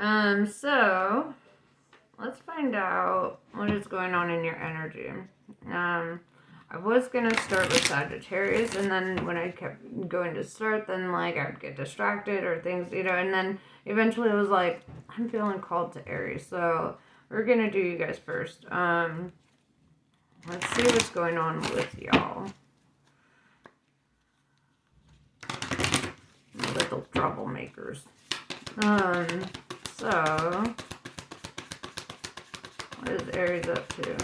So let's find out what is going on in your energy. I was gonna start with Sagittarius, and then when I kept going to start, then like I would get distracted or things, and then eventually it was like, I'm feeling called to Aries, so we're gonna do you guys first. Let's see what's going on with y'all. Little troublemakers. So what is Aries up to?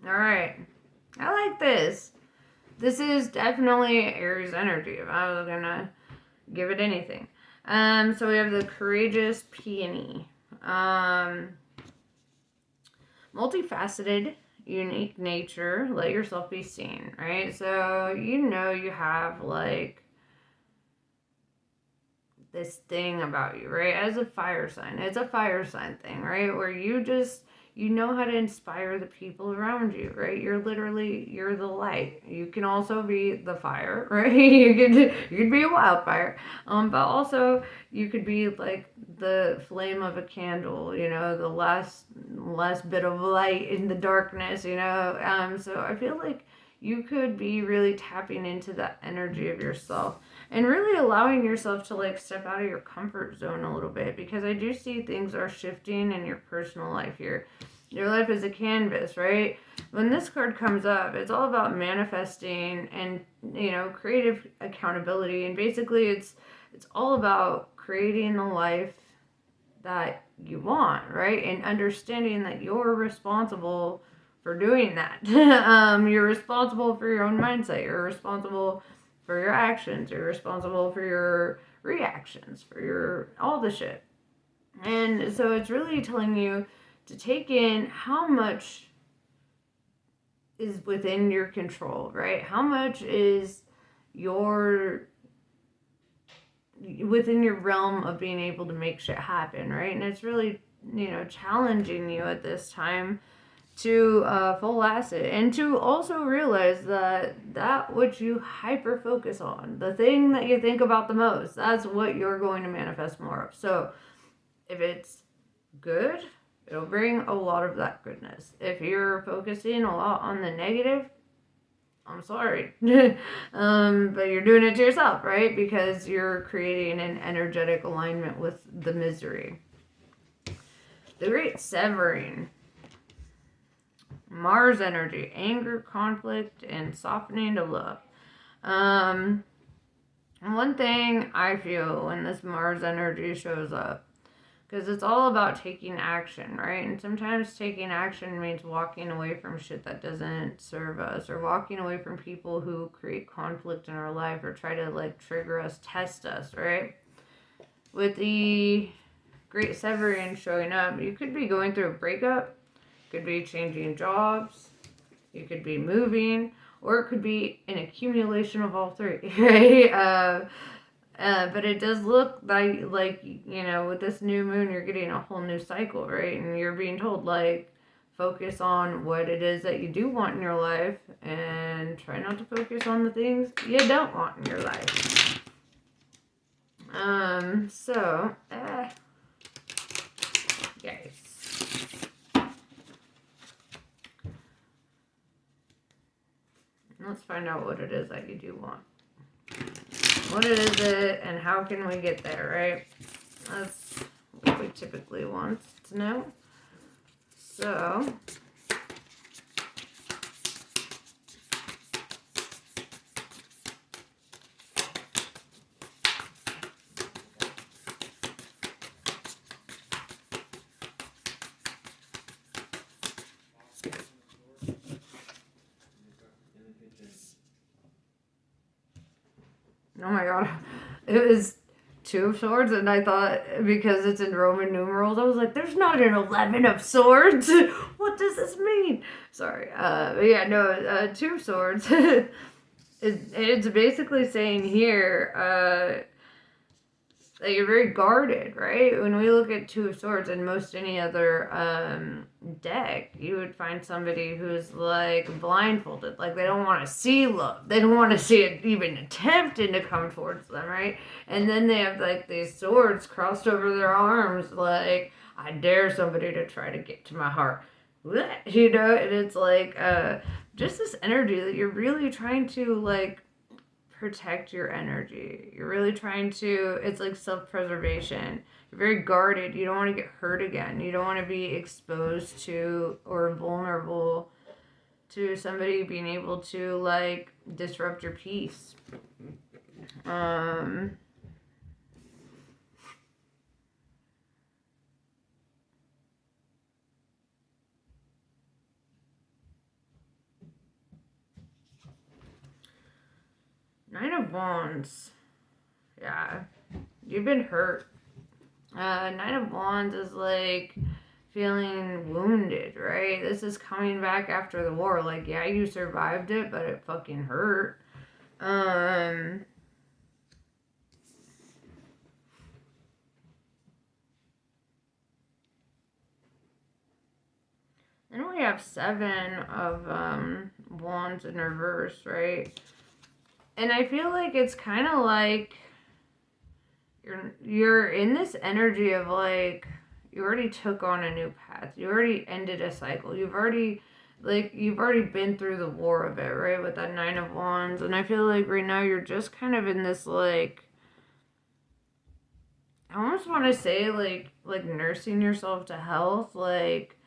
Alright. I like this. This is definitely Aries energy if I was gonna give it anything. So we have the courageous peony. Multifaceted, unique nature. Let yourself be seen, right? So you have like this thing about you, right? As a fire sign. It's a fire sign thing, right? Where you know how to inspire the people around you, right? You're the light. You can also be the fire, right? You could be a wildfire. But also you could be like the flame of a candle, the last bit of light in the darkness, so I feel like you could be really tapping into that energy of yourself and really allowing yourself to like step out of your comfort zone a little bit, because I do see things are shifting in your personal life here. Your life is a canvas, right? When this card comes up, it's all about manifesting and creative accountability, and basically it's all about creating the life that you want, right? And understanding that you're responsible for doing that. You're responsible for your own mindset. You're responsible for your actions. You're responsible for your reactions, for your all the shit. And so it's really telling you to take in how much is within your control, right? How much is within your realm of being able to make shit happen, right? And it's really, challenging you at this time to full acid, and to also realize that which you hyper focus on, the thing that you think about the most, that's what you're going to manifest more of. So if it's good, it'll bring a lot of that goodness. If you're focusing a lot on the negative, I'm sorry. But you're doing it to yourself, right? Because you're creating an energetic alignment with the misery. The Great Severing. Mars energy, anger, conflict, and softening to love. One thing I feel when this Mars energy shows up, because it's all about taking action, right? And sometimes taking action means walking away from shit that doesn't serve us, or walking away from people who create conflict in our life or try to like trigger us, test us, right? With the Great Severing showing up, you could be going through a breakup, could be changing jobs, you could be moving, or it could be an accumulation of all three, right? But it does look like with this new moon, you're getting a whole new cycle, right? And you're being told, like, focus on what it is that you do want in your life, and try not to focus on the things you don't want in your life. So, guys. Let's find out what it is that you do want. What is it, and how can we get there, right? That's what we typically want to know. So, oh my god, it was Two of Swords, and I thought because it's in Roman numerals, I was like, "There's not an 11 of Swords. What does this mean?" Sorry. But yeah, no. Two of Swords. It's basically saying here that you're very guarded, right? When we look at Two of Swords in most any other deck, you would find somebody who's like blindfolded, like they don't want to see love, they don't want to see it even attempting to come towards them, right? And then they have like these swords crossed over their arms, like I dare somebody to try to get to my heart, you know. And it's like just this energy that you're really trying to like protect your energy. You're really trying to, it's like self-preservation. You're very guarded. You don't want to get hurt again. You don't want to be exposed to or vulnerable to somebody being able to like disrupt your peace. Nine of Wands. Yeah. You've been hurt. Nine of Wands is like feeling wounded, right? This is coming back after the war. Like, yeah, you survived it, but it fucking hurt. Then we have Seven of Wands in reverse, right? And I feel like it's kind of like you're in this energy of like you already took on a new path. You already ended a cycle. You've already been through the war of it, right? With that Nine of Wands. And I feel like right now you're just kind of in this like I almost want to say like nursing yourself to health, like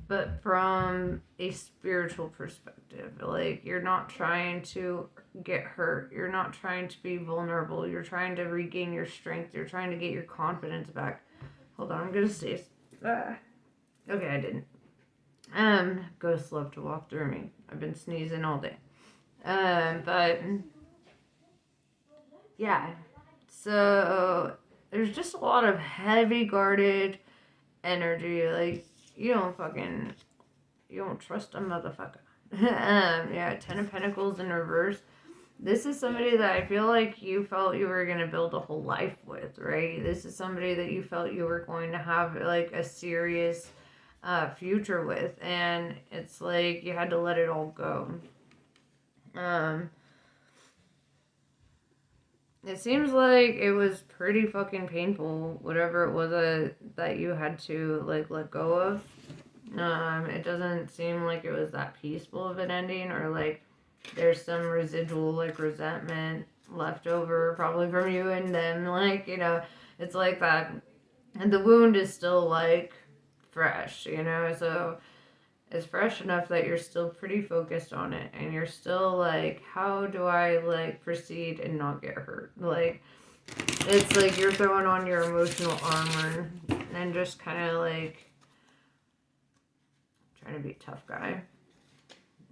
but from a spiritual perspective. Like you're not trying to get hurt. You're not trying to be vulnerable. You're trying to regain your strength. You're trying to get your confidence back. Hold on, I'm gonna see. Okay, I didn't. Ghosts love to walk through me. I've been sneezing all day. But yeah. So there's just a lot of heavy guarded energy. Like you don't trust a motherfucker. Yeah, Ten of Pentacles in reverse. This is somebody that I feel like you felt you were going to build a whole life with, right? This is somebody that you felt you were going to have like a serious future with, and it's like you had to let it all go. It seems like it was pretty fucking painful, whatever it was that you had to like let go of. It doesn't seem like it was that peaceful of an ending, or like there's some residual like resentment left over probably from you and them, like, you know, it's like that. And the wound is still like fresh, you know, so it's fresh enough that you're still pretty focused on it, and you're still like, how do I like proceed and not get hurt? Like it's like you're throwing on your emotional armor and just kind of like trying to be a tough guy.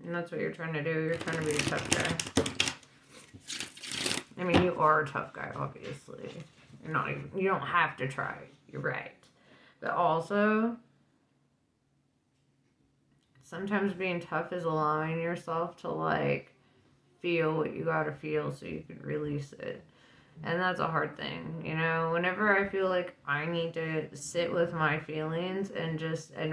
And that's what you're trying to do. You're trying to be a tough guy. I mean, you are a tough guy, obviously. You don't have to try. You're right. But also, sometimes being tough is allowing yourself to, like, feel what you gotta feel so you can release it. And that's a hard thing, you know? Whenever I feel like I need to sit with my feelings and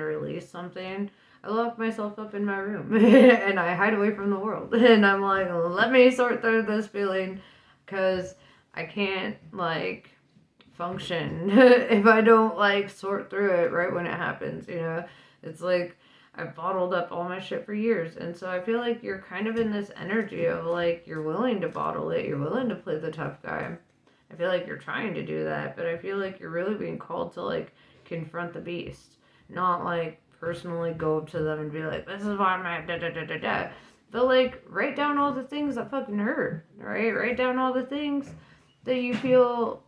release something, I lock myself up in my room and I hide away from the world. And I'm like, let me sort through this feeling, because I can't, like, function if I don't, like, sort through it right when it happens, you know? It's like I've bottled up all my shit for years. And so I feel like you're kind of in this energy of, like, you're willing to bottle it. You're willing to play the tough guy. I feel like you're trying to do that, but I feel like you're really being called to, like, confront the beast. Not, like, personally go up to them and be like, this is why I'm at da-da-da-da-da. But, like, write down all the things that fucking hurt, right? Write down all the things that you feel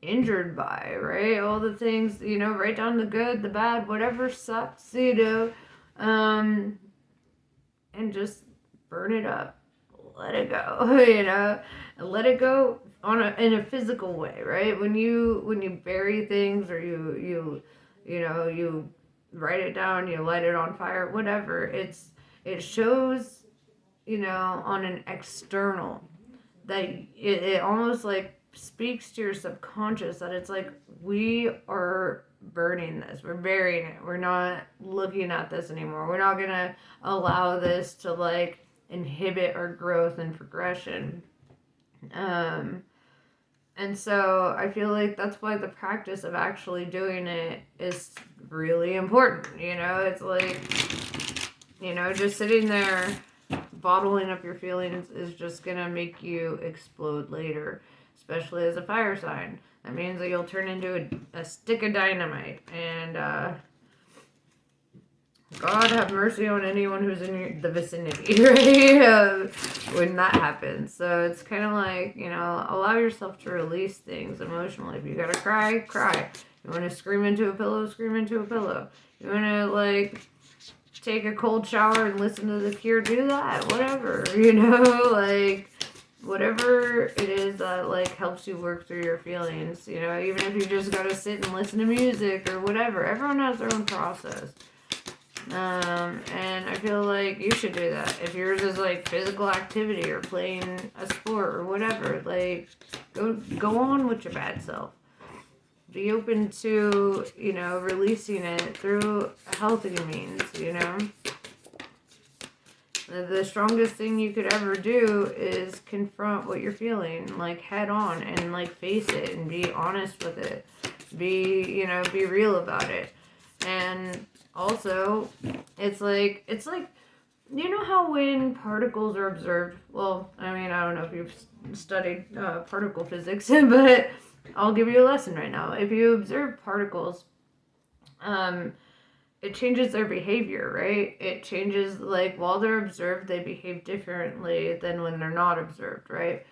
injured by, right? All the things, you know, write down the good, the bad, whatever sucks, you know, and just burn it up. let it go, you know, and let it go in a physical way, right? When you bury things, or you write it down, you light it on fire, whatever. It shows, on an external, that it almost like speaks to your subconscious, that it's like, we are burning this, we're burying it, we're not looking at this anymore, we're not gonna allow this to like inhibit our growth and progression. um and so I feel like that's why the practice of actually doing it is really important. It's like, just sitting there bottling up your feelings is just gonna make you explode later, especially as a fire sign. That means that you'll turn into a stick of dynamite. And God have mercy on anyone who's in the vicinity, right? When that happens. So it's kind of like, allow yourself to release things emotionally. If you gotta cry, cry. You want to scream into a pillow, scream into a pillow. You want to, like, take a cold shower and listen to The Cure, do that. Whatever, like, whatever it is that, like, helps you work through your feelings. Even if you just gotta sit and listen to music or whatever. Everyone has their own process. And I feel like you should do that. If yours is like physical activity or playing a sport or whatever, like, go on with your bad self. Be open to, releasing it through healthy means, The strongest thing you could ever do is confront what you're feeling, like, head on, and like face it and be honest with it. Be real about it. And also, it's like, how when particles are observed, well, I mean, I don't know if you've studied particle physics, but I'll give you a lesson right now. If you observe particles, it changes their behavior, right? It changes, like, while they're observed, they behave differently than when they're not observed, right?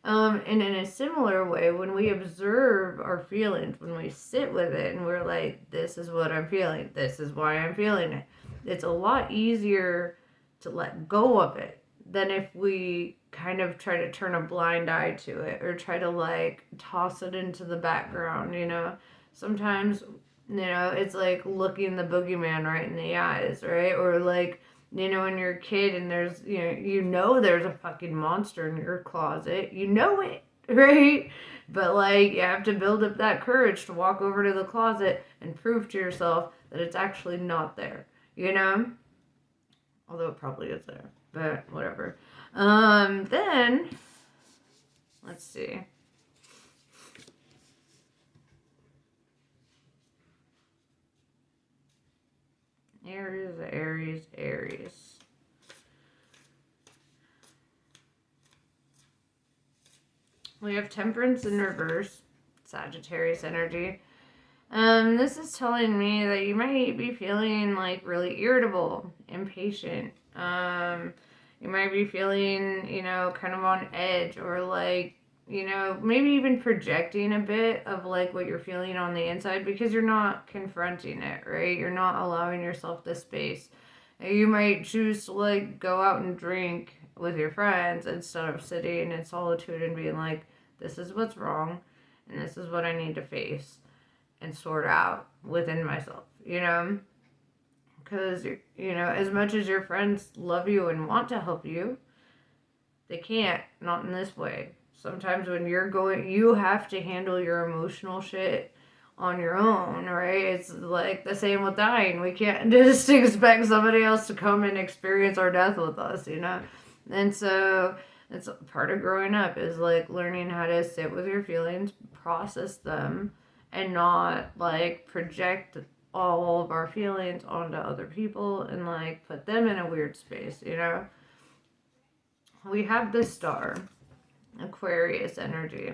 And in a similar way, when we observe our feelings, when we sit with it and we're like, this is what I'm feeling, this is why I'm feeling it, it's a lot easier to let go of it than if we kind of try to turn a blind eye to it, or try to, like, toss it into the background. Sometimes, it's like looking the boogeyman right in the eyes, right? Or like, when you're a kid and there's, there's a fucking monster in your closet, it, right? But, like, you have to build up that courage to walk over to the closet and prove to yourself that it's actually not there, Although it probably is there, but whatever. Then, let's see. Aries. We have Temperance in reverse, Sagittarius energy. This is telling me that you might be feeling, like, really irritable, impatient. You might be feeling, kind of on edge, or like, maybe even projecting a bit of, like, what you're feeling on the inside, because you're not confronting it, right? You're not allowing yourself the space. You might choose to, like, go out and drink with your friends instead of sitting in solitude and being like, this is what's wrong, and this is what I need to face and sort out within myself, Because, as much as your friends love you and want to help you, they can't, not in this way. Sometimes when you have to handle your emotional shit on your own, right? It's like the same with dying. We can't just expect somebody else to come and experience our death with us, And so it's part of growing up, is like learning how to sit with your feelings, process them, and not, like, project all of our feelings onto other people and, like, put them in a weird space, We have the star, Aquarius energy.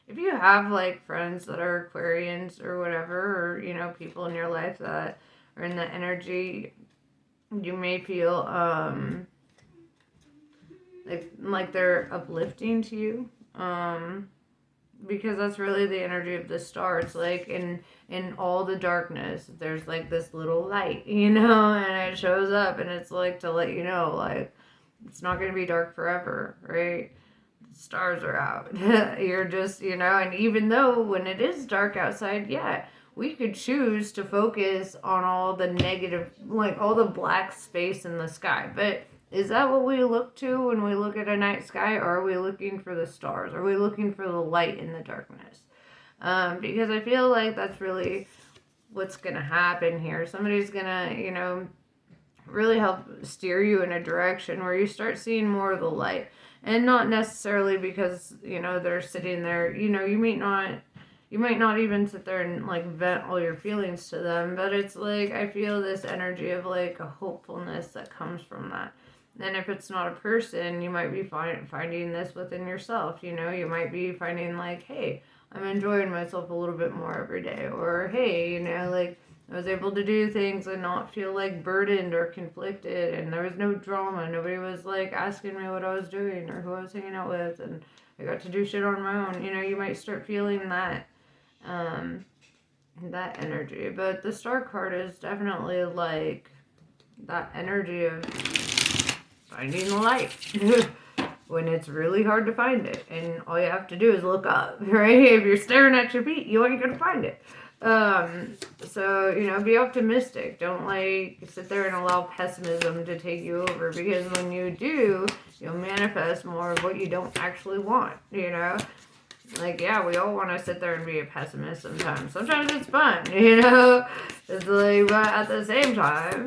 If you have, like, friends that are Aquarians or whatever, or, people in your life that are in the energy, you may feel, like they're uplifting to you. because that's really the energy of the stars. Like in all the darkness, there's like this little light, and it shows up, and it's like to let you know, like, it's not going to be dark forever, right? The stars are out. You're just, and even though when it is dark outside, yeah, we could choose to focus on all the negative, like all the black space in the sky. But is that what we look to when we look at a night sky? Or are we looking for the stars? Are we looking for the light in the darkness? Because I feel like that's really what's going to happen here. Somebody's going to, really help steer you in a direction where you start seeing more of the light. And not necessarily because, they're sitting there, you might not even sit there and like vent all your feelings to them, but it's like I feel this energy of like a hopefulness that comes from that. And if it's not a person, you might be finding this within yourself. You might be finding like, hey, I'm enjoying myself a little bit more every day, or hey, like I was able to do things and not feel like burdened or conflicted, and there was no drama. Nobody was like asking me what I was doing or who I was hanging out with, and I got to do shit on my own. You might start feeling um, that energy. But the star card is definitely like that energy of finding the light when it's really hard to find it, and all you have to do is look up, right? If you're staring at your feet, you ain't gonna find it. So be optimistic. Don't like sit there and allow pessimism to take you over, because when you do, you'll manifest more of what you don't actually want. Like, yeah, we all want to sit there and be a pessimist sometimes. Sometimes it's fun. It's like, but at the same time,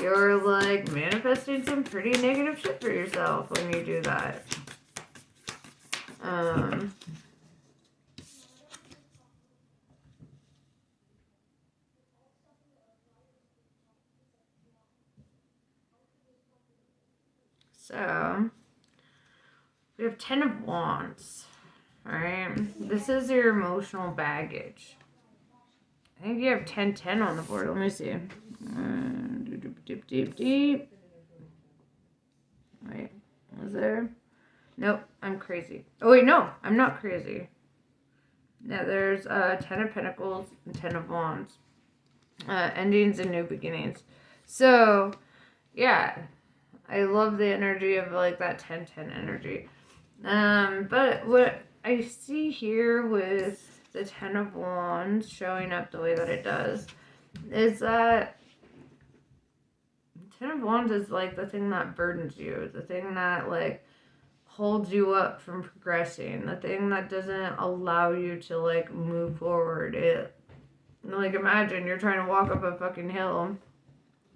you're like manifesting some pretty negative shit for yourself when you do that. So we have 10 of Wands. Alright. This is your emotional baggage. I think you have 10-10 on the board. Let me see. Deep. Wait, was there? Nope, I'm crazy. Oh wait, no, I'm not crazy. Yeah, there's 10 of Pentacles and 10 of Wands. Endings and new beginnings. So, yeah, I love the energy of like that 10-10 energy. But what I see here with the 10 of Wands showing up the way that it does is that 10 of Wands is like the thing that burdens you, the thing that like holds you up from progressing, the thing that doesn't allow you to like move forward. Like, imagine you're trying to walk up a fucking hill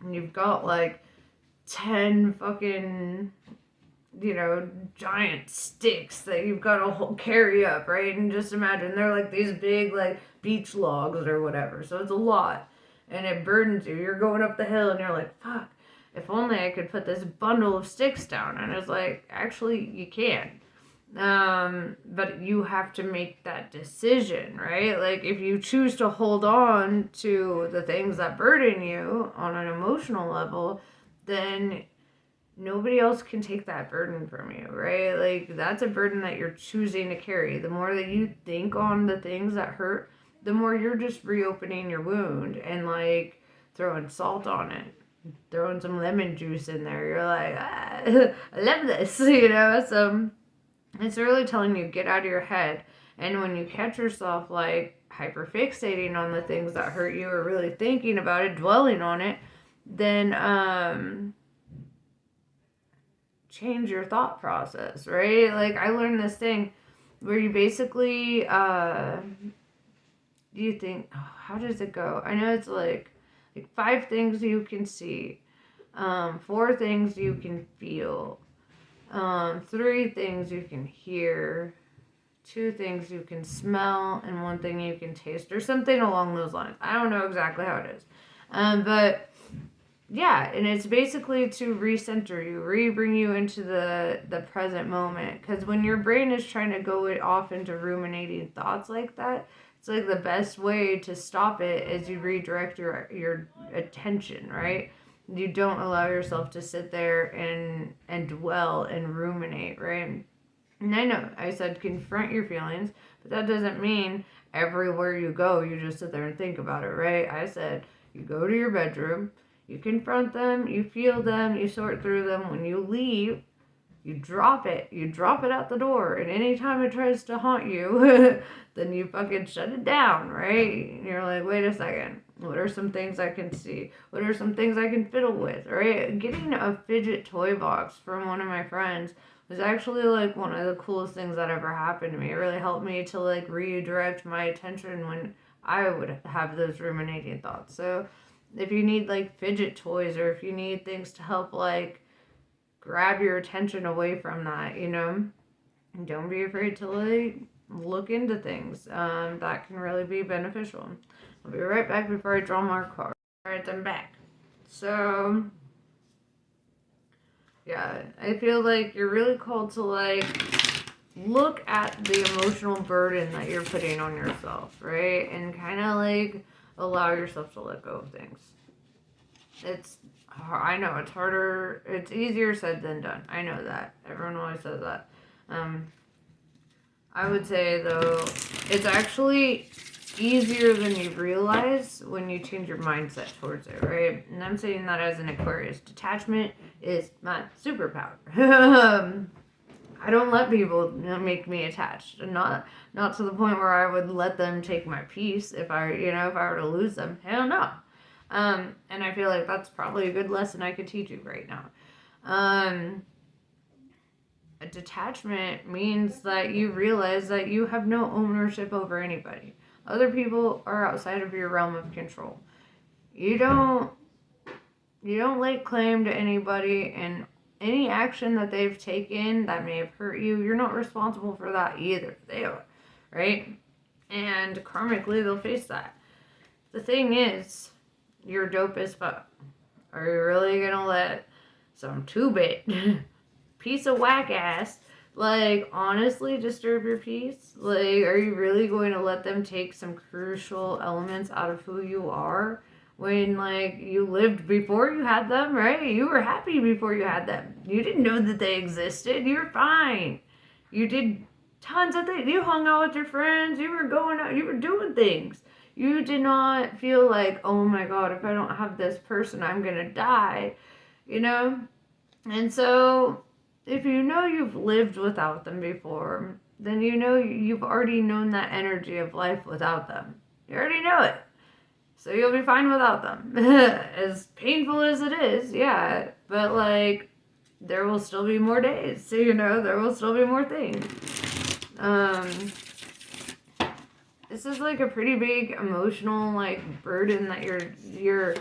and you've got like 10 fucking giant sticks that you've got to carry up, right? And just imagine they're like these big like beach logs or whatever, so it's a lot and it burdens you. You're going up the hill and you're like, fuck, if only I could put this bundle of sticks down. And it's like, actually you can, but you have to make that decision, right? Like, if you choose to hold on to the things that burden you on an emotional level, then nobody else can take that burden from you, right? Like, that's a burden that you're choosing to carry. The more that you think on the things that hurt, the more you're just reopening your wound and like throwing salt on it, throwing some lemon juice in there. You're like, I love this, So it's really telling you, get out of your head. And when you catch yourself like hyperfixating on the things that hurt you, or really thinking about it, dwelling on it, then change your thought process, right? Like, I learned this thing where you basically you think, oh, how does it go? I know it's like 5 things you can see, 4 things you can feel, 3 things you can hear, 2 things you can smell, and 1 thing you can taste, or something along those lines. I don't know exactly how it is, but yeah, and it's basically to recenter you, bring you into the present moment. Because when your brain is trying to go off into ruminating thoughts like that, it's like the best way to stop it is you redirect your attention, right? You don't allow yourself to sit there and dwell and ruminate, right? And I know I said confront your feelings, but that doesn't mean everywhere you go, you just sit there and think about it, right? I said you go to your bedroom, you confront them, you feel them, you sort through them. When you leave, you drop it. You drop it out the door. And anytime it tries to haunt you, then you fucking shut it down, right? And you're like, wait a second. What are some things I can see? What are some things I can fiddle with, right? Getting a fidget toy box from one of my friends was actually like one of the coolest things that ever happened to me. It really helped me to like redirect my attention when I would have those ruminating thoughts. So if you need like fidget toys, or if you need things to help like grab your attention away from that, don't be afraid to like look into things that can really be beneficial. I'll be right back before I draw more cards. All right, I'm back. So yeah, I feel like you're really called to like look at the emotional burden that you're putting on yourself, right? And kind of like allow yourself to let go of things. I know it's harder, it's easier said than done. I know that. Everyone always says that. I would say though, it's actually easier than you realize when you change your mindset towards it, right? And I'm saying that as an Aquarius. Detachment is my superpower. I don't let people make me attached, and not to the point where I would let them take my peace if I were to lose them. Hell no. And I feel like that's probably a good lesson I could teach you right now. A detachment means that you realize that you have no ownership over anybody. Other people are outside of your realm of control. You don't lay claim to anybody, and any action that they've taken that may have hurt you, you're not responsible for that either. They are, right? And karmically, they'll face that. The thing is, you're dope as fuck. Are you really gonna let some 2-bit piece of whack ass like honestly disturb your peace? Like, are you really going to let them take some crucial elements out of who you are when like you lived before you had them, right? You were happy before you had them. You didn't know that they existed. You were fine. You did tons of things. You hung out with your friends. You were going out. You were doing things. You did not feel like, oh my God, if I don't have this person, I'm going to die, And so if you know you've lived without them before, then you've already known that energy of life without them. You already know it. So you'll be fine without them. As painful as it is, yeah. But like, there will still be more days. So, there will still be more things. This is like a pretty big emotional like burden that you're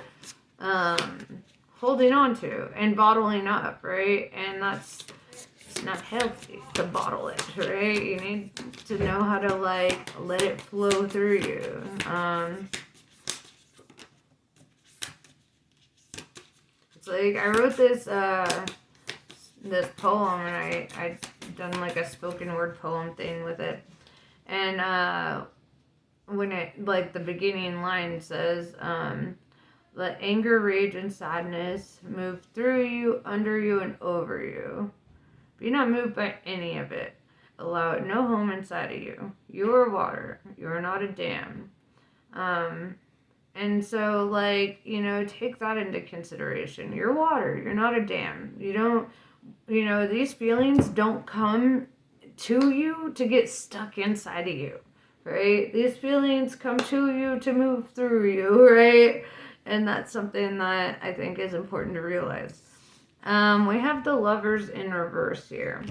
holding on to and bottling up, right? And it's not healthy to bottle it, right? You need to know how to like let it flow through you. It's like I wrote this poem, and I done like a spoken word poem thing with it, and when it like the beginning line says, let anger, rage, and sadness move through you, under you, and over you. Be not moved by any of it. Allow it no home inside of you. You are water. You are not a dam. And so, like, take that into consideration. You're water. You're not a dam. You don't, these feelings don't come to you to get stuck inside of you, right? These feelings come to you to move through you, right? And that's something that I think is important to realize. We have the Lovers in reverse here.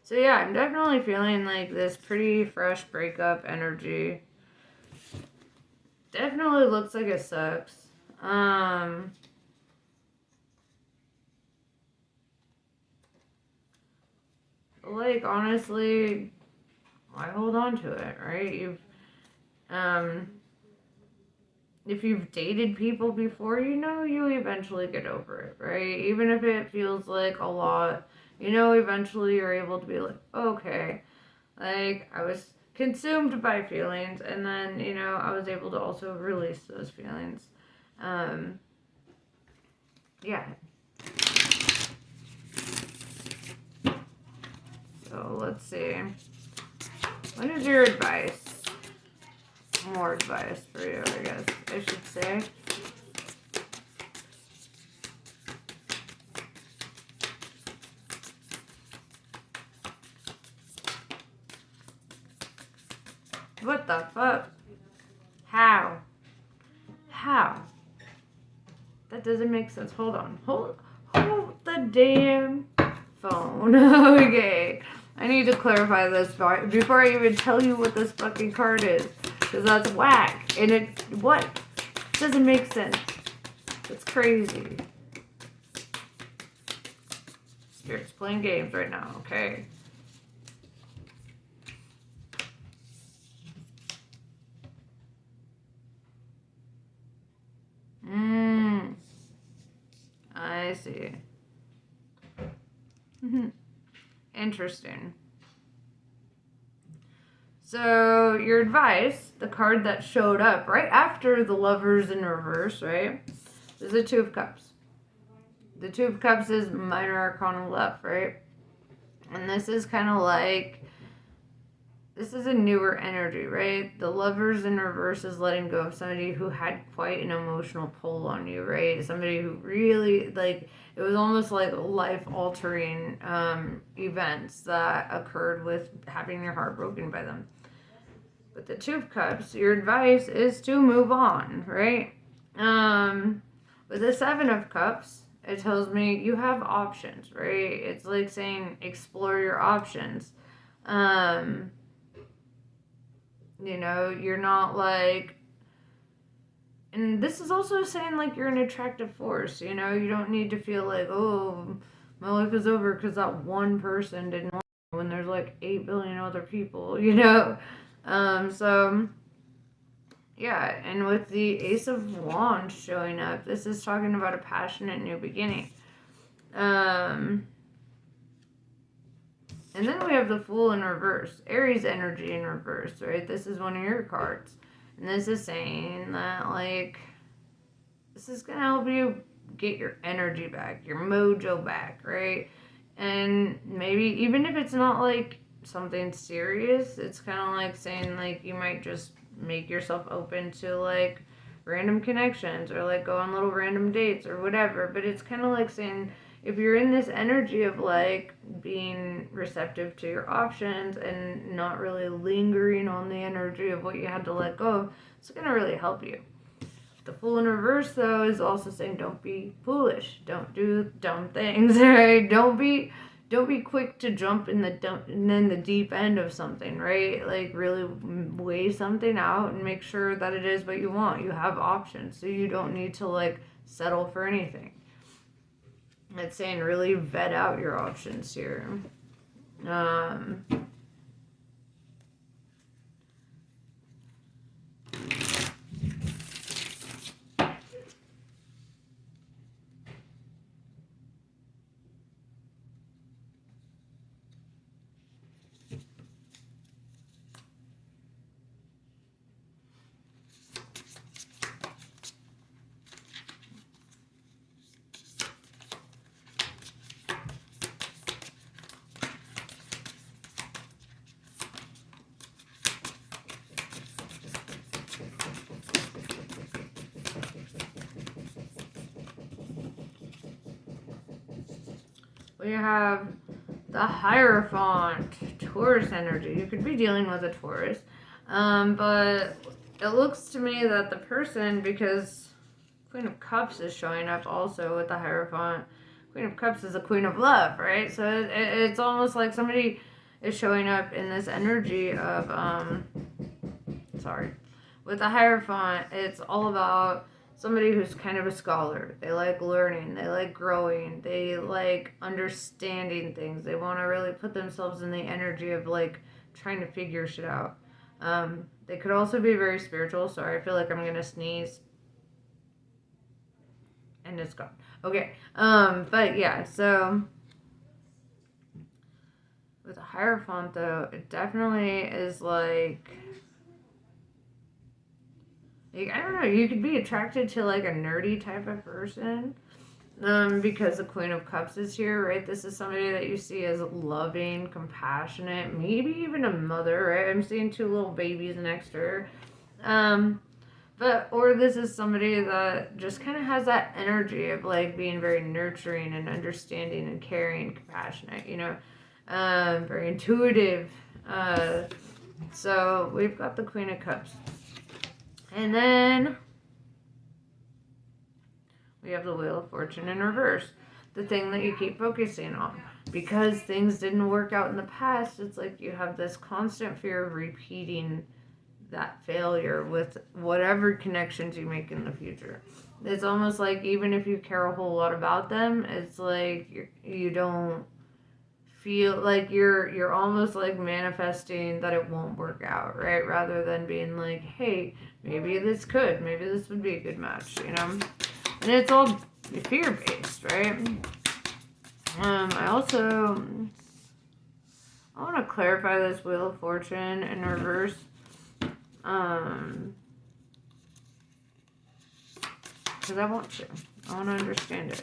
So yeah, I'm definitely feeling like this pretty fresh breakup energy. Definitely looks like it sucks. Like, honestly, I hold on to it, right? If you've dated people before, you eventually get over it, right? Even if it feels like a lot, eventually you're able to be like, okay, like, I was consumed by feelings, and then, I was able to also release those feelings. Yeah. So, let's see. What is your advice? More advice for you, I guess I should say. What the fuck? How? That doesn't make sense. Hold on. Hold the damn phone. Okay. I need to clarify this before I even tell you what this fucking card is. Because that's whack. And what? It doesn't make sense. It's crazy. Spirit's playing games right now, okay? I see. Interesting. So, your advice, the card that showed up right after the Lovers in reverse, right? Is the Two of Cups. The Two of Cups is minor arcana left, right? And this is kind of like, this is a newer energy, right? The Lovers in reverse is letting go of somebody who had quite an emotional pull on you, right? Somebody who really, like, it was almost like life-altering events that occurred with having your heart broken by them. But the Two of Cups, your advice is to move on, right? With the Seven of Cups, it tells me you have options, right? It's like saying explore your options. You know, you're not like, and this is also saying like you're an attractive force, you know, you don't need to feel like, oh, my life is over because that one person didn't want me when there's like 8 billion other people, you know. So yeah, and with the Ace of Wands showing up, this is talking about a passionate new beginning. And then we have the Fool in reverse. Aries energy in reverse, right? This is one of your cards. And this is saying that, like, this is going to help you get your energy back, your mojo back, right? And maybe, even if it's not, like, something serious, it's kind of like saying, like, you might just make yourself open to, like, random connections or, like, go on little random dates or whatever. But it's kind of like saying, if you're in this energy of like being receptive to your options and not really lingering on the energy of what you had to let go of, it's going to really help you. The Fool in reverse, though, is also saying don't be foolish, don't do dumb things, right? Don't be quick to jump in the deep end of something, right? Like really weigh something out and make sure that it is what you want. You have options, so you don't need to like settle for anything. It's saying really vet out your options here. We have the Hierophant, Taurus energy. You could be dealing with a Taurus. But it looks to me that the person, because Queen of Cups is showing up also with the Hierophant. Queen of Cups is a Queen of Love, right? So it's almost like somebody is showing up in this energy of, with the Hierophant, it's all about somebody who's kind of a scholar. They like learning, they like growing, they like understanding things. They want to really put themselves in the energy of like trying to figure shit out. They could also be very spiritual. Sorry, I feel like I'm gonna sneeze. And it's gone. Okay. But yeah, so with a Hierophant though, it definitely is like I don't know, you could be attracted to like a nerdy type of person. Because the Queen of Cups is here, right? This is somebody that you see as loving, compassionate, maybe even a mother, right? I'm seeing two little babies next to her. Or this is somebody that just kind of has that energy of like being very nurturing and understanding and caring and compassionate, very intuitive. So we've got the Queen of Cups. And then we have the Wheel of Fortune in reverse. The thing that you keep focusing on. Because things didn't work out in the past, it's like you have this constant fear of repeating that failure with whatever connections you make in the future. It's almost like even if you care a whole lot about them, it's like you don't feel like you're almost like manifesting that it won't work out, right? Rather than being like, hey, maybe this would be a good match. And it's all fear-based, right? I want to clarify this Wheel of Fortune in reverse. Because I want to understand it.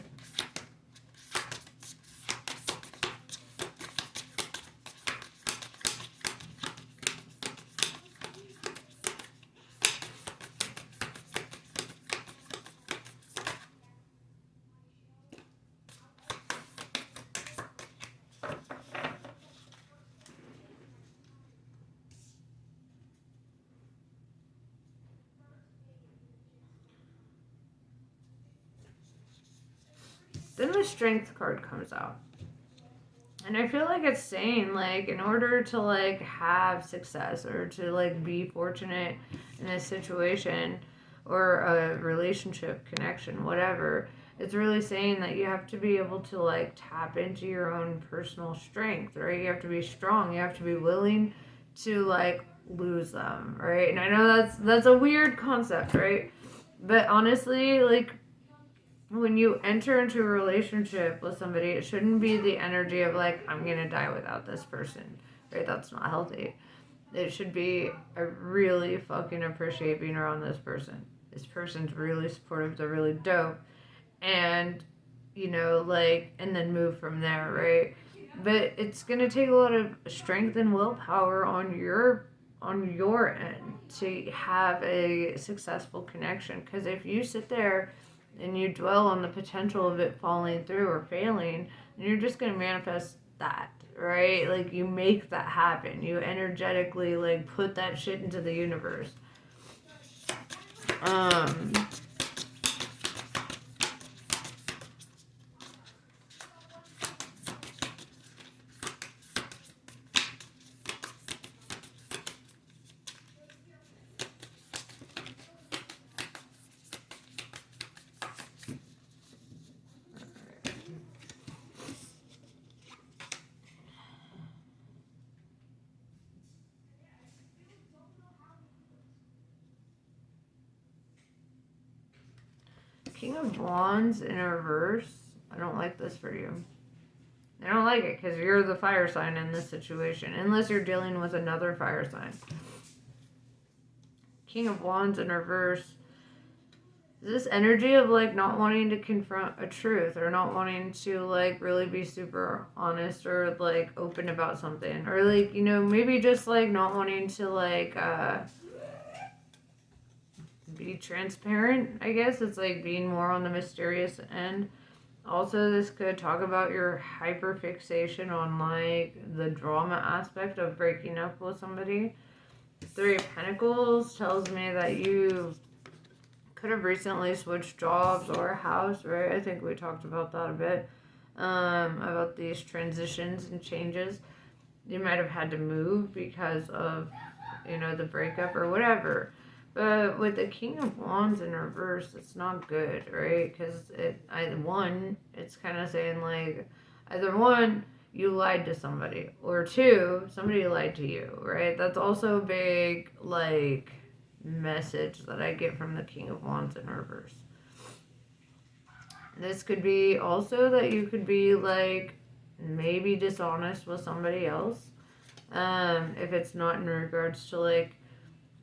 Then the Strength card comes out. And I feel like it's saying, like, in order to, like, have success or to, like, be fortunate in a situation or a relationship connection, whatever, it's really saying that you have to be able to, like, tap into your own personal strength, right? You have to be strong. You have to be willing to, like, lose them, right? And I know that's a weird concept, right? But honestly, like, when you enter into a relationship with somebody, it shouldn't be the energy of like, I'm gonna die without this person, right? That's not healthy. It should be, I really fucking appreciate being around this person. This person's really supportive, they're really dope. And, and then move from there, right? But it's gonna take a lot of strength and willpower on your end to have a successful connection. Because if you sit there and you dwell on the potential of it falling through or failing, and you're just going to manifest that, right? Like, you make that happen. You energetically, like, put that shit into the universe. King of Wands in reverse. I don't like this for you. I don't like it because you're the fire sign in this situation, unless you're dealing with another fire sign. King of Wands in reverse. This energy of like not wanting to confront a truth or not wanting to like really be super honest or like open about something, or like, maybe just like not wanting to like be transparent. I guess it's like being more on the mysterious end. Also, this could talk about your hyperfixation on like the drama aspect of breaking up with somebody. Three of Pentacles tells me that you could have recently switched jobs or a house, right? I think we talked about that a bit, about these transitions and changes. You might have had to move because of, the breakup or whatever. But with the King of Wands in reverse, it's not good, right? Because it's kind of saying like, either one, you lied to somebody, or two, somebody lied to you, right? That's also a big, like, message that I get from the King of Wands in reverse. This could be also that you could be, like, maybe dishonest with somebody else. If it's not in regards to, like,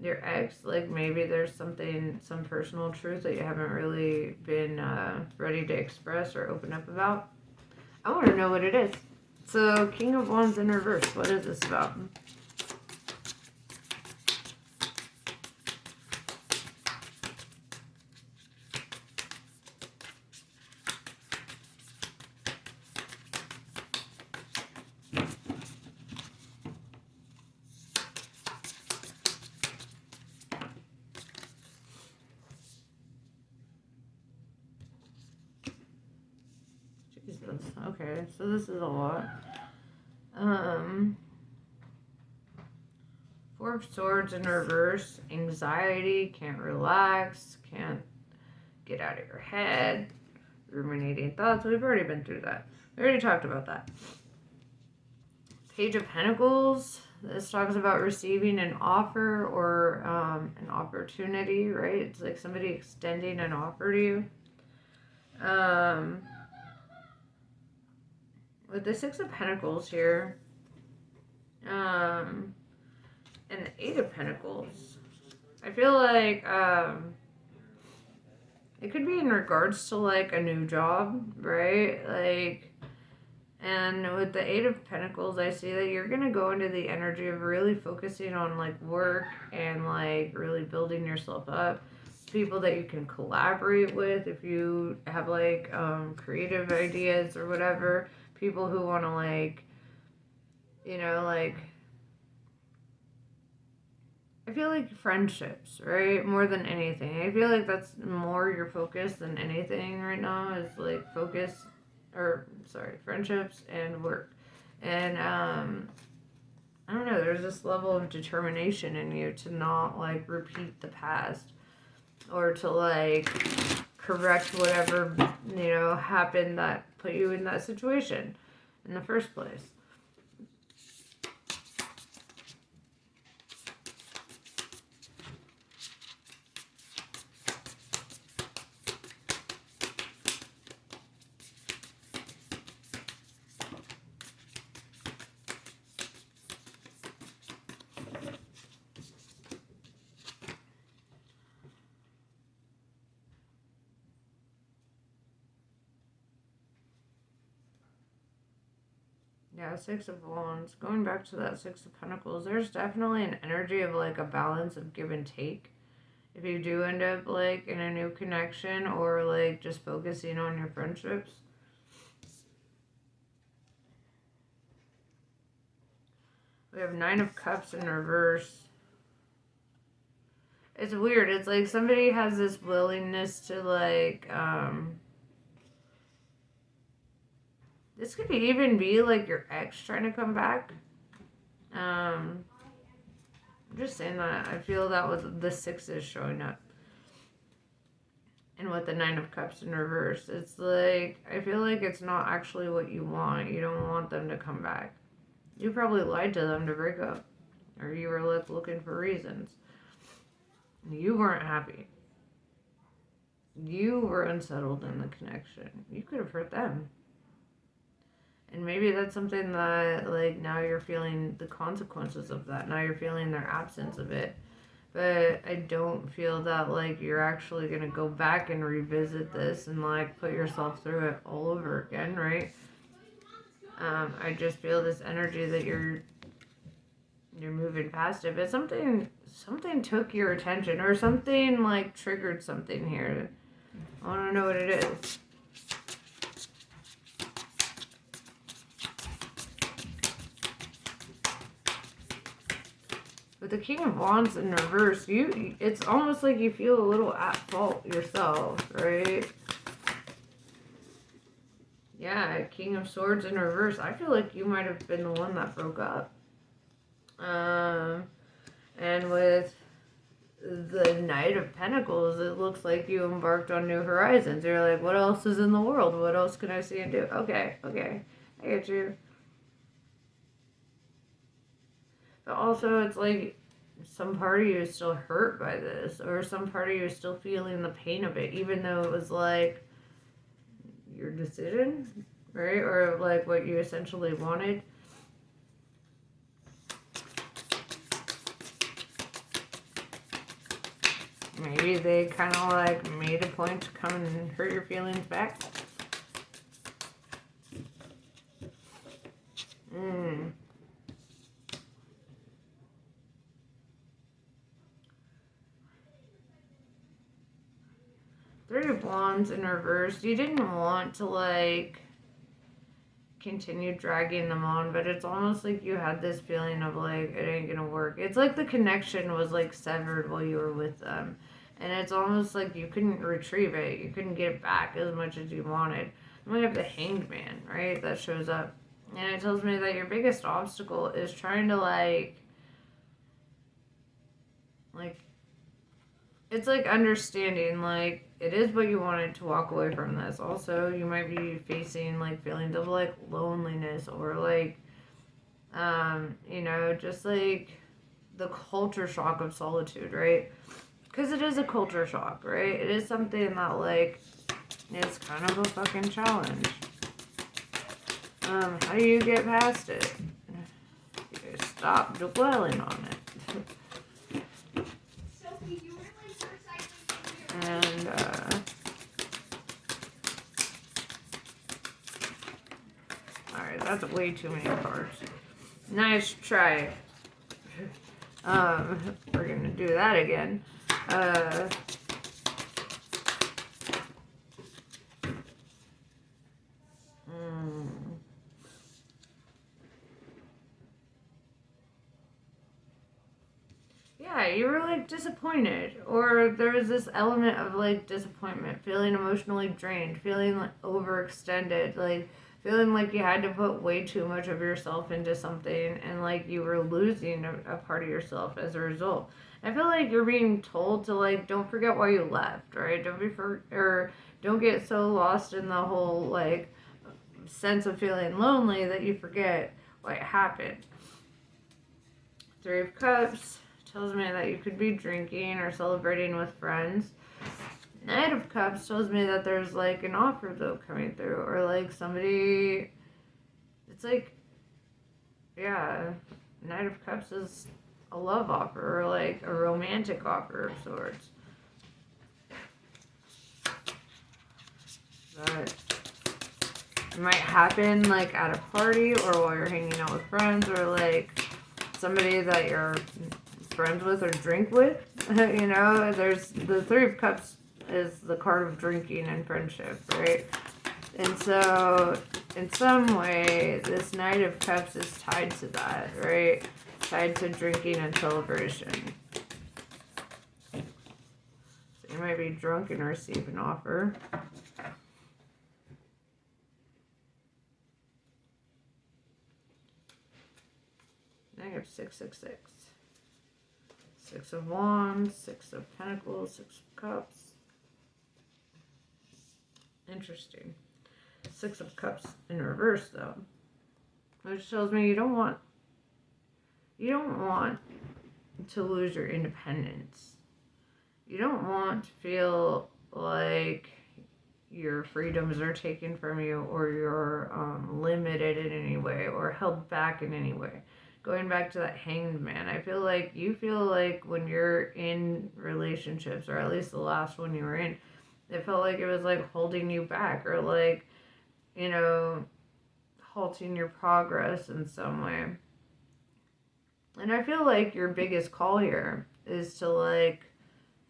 your ex, like maybe there's something, some personal truth that you haven't really been ready to express or open up about. I want to know what it is. So, King of Wands in reverse, what is this about? Jesus. Okay, so this is a lot. Four of Swords in reverse. Anxiety, can't relax, can't get out of your head. Ruminating thoughts. We've already been through that. We already talked about that. Page of Pentacles. This talks about receiving an offer or an opportunity, right? It's like somebody extending an offer to you. With the Six of Pentacles here, and the Eight of Pentacles, I feel like it could be in regards to like a new job, right? Like, and with the Eight of Pentacles, I see that you're gonna go into the energy of really focusing on like work and like really building yourself up. People that you can collaborate with if you have like creative ideas or whatever. People who want to like, you know, like, I feel like friendships, right? More than anything. I feel like that's more your focus than anything right now is like friendships and work. And I don't know, there's this level of determination in you to not like repeat the past or to like correct whatever, you know, happened that put you in that situation in the first place. Yeah, Six of Wands. Going back to that Six of Pentacles, there's definitely an energy of like a balance of give and take. If you do end up like in a new connection or like just focusing on your friendships. We have Nine of Cups in reverse. It's weird. It's like somebody has this willingness to like, this could even be like your ex trying to come back. I'm just saying that. I feel that with the sixes showing up. And with the Nine of Cups in reverse, it's like, I feel like it's not actually what you want. You don't want them to come back. You probably lied to them to break up. Or you were like looking for reasons. You weren't happy. You were unsettled in the connection. You could have hurt them. And maybe that's something that, like, now you're feeling the consequences of that. Now you're feeling their absence of it. But I don't feel that, like, you're actually going to go back and revisit this and, like, put yourself through it all over again, right? I just feel this energy that you're moving past it. But something took your attention or something, like, triggered something here. I want to know what it is. With the King of Wands in reverse, it's almost like you feel a little at fault yourself, right? Yeah, King of Swords in reverse. I feel like you might have been the one that broke up. And with the Knight of Pentacles, it looks like you embarked on new horizons. You're like, what else is in the world? What else can I see and do? Okay, I get you. But also, it's like some part of you is still hurt by this, or some part of you is still feeling the pain of it, even though it was like your decision, right? Or like what you essentially wanted. maybe they kind of like made a point to come and hurt your feelings back. Three of Wands in reverse. You didn't want to like continue dragging them on, but it's almost like you had this feeling of like it ain't gonna work. It's like the connection was like severed while you were with them, and it's almost like you couldn't retrieve it. You couldn't get it back as much as you wanted. And we have the Hanged Man, right? That shows up, and it tells me that your biggest obstacle is trying to like it's like understanding like it is what you wanted to walk away from this. Also, you might be facing like feelings of like loneliness or like you know, just like the culture shock of solitude, right? Because it is a culture shock, right? It is something that like is kind of a fucking challenge. How do you get past it? You stop dwelling on it. And alright, that's way too many cards. Nice try. We're gonna do that again. Yeah, you were like disappointed, or there was this element of like disappointment, feeling emotionally drained, feeling like overextended, like feeling like you had to put way too much of yourself into something and like you were losing a part of yourself as a result. I feel like you're being told to like don't forget why you left, right? Or don't get so lost in the whole like sense of feeling lonely that you forget what happened. Three of Cups tells me that you could be drinking or celebrating with friends. Knight of Cups tells me that there's like an offer though coming through, or like somebody, it's like, yeah, Knight of Cups is a love offer or like a romantic offer of sorts. But it might happen like at a party or while you're hanging out with friends or like somebody that you're friends with or drink with. You know, there's the Three of Cups is the card of drinking and friendship, right? And so in some way this Knight of Cups is tied to that, right? Tied to drinking and celebration. So you might be drunk and receive an offer. Negative 666. Six of Wands, Six of Pentacles, Six of Cups. Interesting. Six of Cups in reverse though. Which tells me you don't want to lose your independence. You don't want to feel like your freedoms are taken from you or you're limited in any way or held back in any way. Going back to that Hanged Man, I feel like you feel like when you're in relationships, or at least the last one you were in, it felt like it was like holding you back or like, you know, halting your progress in some way. And I feel like your biggest call here is to like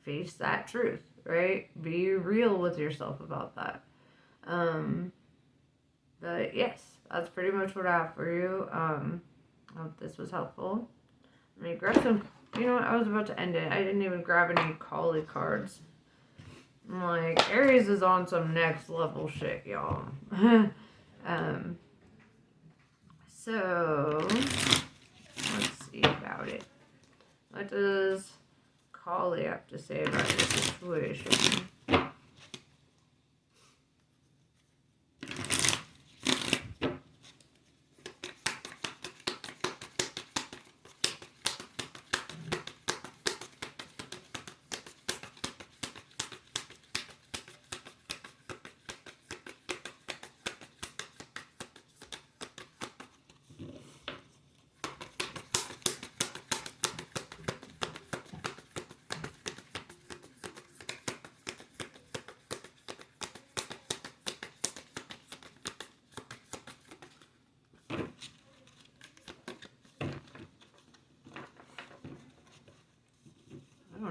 face that truth, right? Be real with yourself about that. But yes, that's pretty much what I have for you. I hope this was helpful. Let me grab some, you know what, I was about to end it. I didn't even grab any Kali cards. I'm like, Aries is on some next level shit, y'all. So, let's see about it. What does Kali have to say about this situation?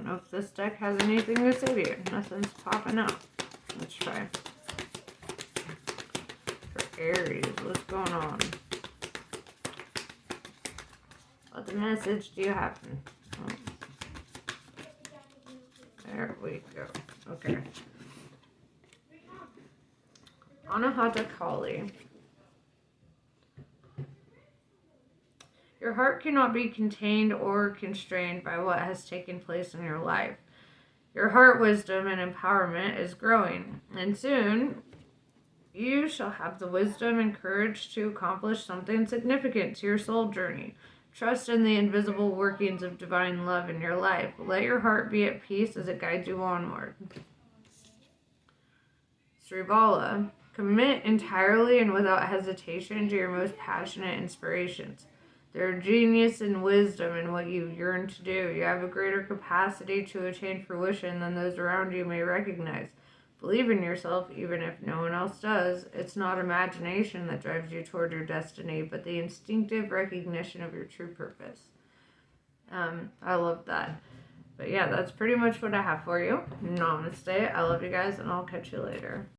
don't know if this deck has anything to say to you. Nothing's popping out. Let's try. For Aries, what's going on? What the message do you have? Oh. There we go. Okay. Anahata Kali. Your heart cannot be contained or constrained by what has taken place in your life. Your heart wisdom and empowerment is growing, and soon you shall have the wisdom and courage to accomplish something significant to your soul journey. Trust in the invisible workings of divine love in your life. Let your heart be at peace as it guides you onward. Srivala. Commit entirely and without hesitation to your most passionate inspirations. There are genius and wisdom in what you yearn to do. You have a greater capacity to attain fruition than those around you may recognize. Believe in yourself even if no one else does. It's not imagination that drives you toward your destiny, but the instinctive recognition of your true purpose. I love that. But yeah, that's pretty much what I have for you. Namaste. I love you guys, and I'll catch you later.